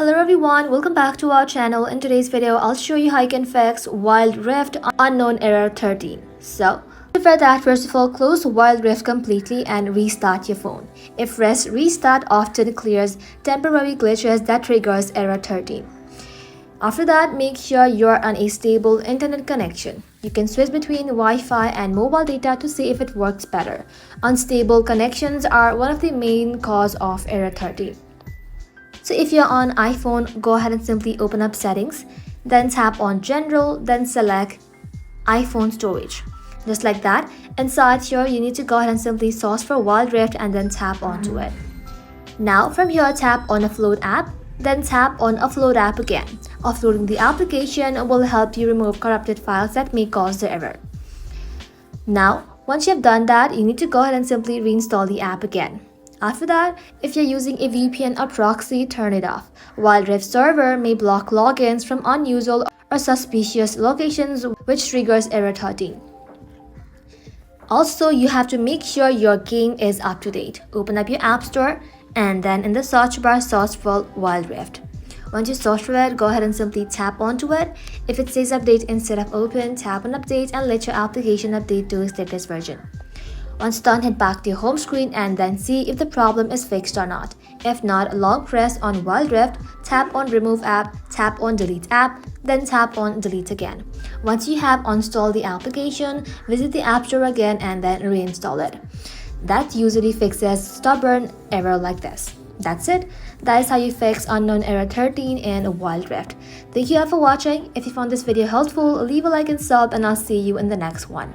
Hello everyone, welcome back to our channel. In today's video, I'll show you how you can fix Wild Rift unknown error 13. So, for that, first of all, close Wild Rift completely and restart your phone. If restart often clears temporary glitches that triggers error 13. After that, make sure you're on a stable internet connection. You can switch between Wi-Fi and mobile data to see if it works better. Unstable connections are one of the main cause of error 13. So if you're on iPhone, go ahead and simply open up settings, then tap on general, then select iPhone storage. Just like that. Inside here, you need to go ahead and simply search for Wild Rift and then tap onto it. Now from here, tap on Offload app, then tap on Offload app again. Offloading the application will help you remove corrupted files that may cause the error. Now, once you have done that, you need to go ahead and simply reinstall the app again. After that, if you're using a VPN or proxy, turn it off. Wild Rift server may block logins from unusual or suspicious locations, which triggers error 13. Also, you have to make sure your game is up to date. Open up your app store and then in the search bar, search for Wild Rift. Once you search for it, go ahead and simply tap onto it. If it says update instead of open, tap on update and let your application update to its latest version. Once done, head back to your home screen and then see if the problem is fixed or not. If not, long press on Wild Rift, tap on remove app, tap on delete app, then tap on delete again. Once you have installed the application, visit the App Store again and then reinstall it. That usually fixes stubborn error like this. That's it. That is how you fix unknown error 13 in Wild Rift. Thank you all for watching. If you found this video helpful, leave a like and sub and I'll see you in the next one.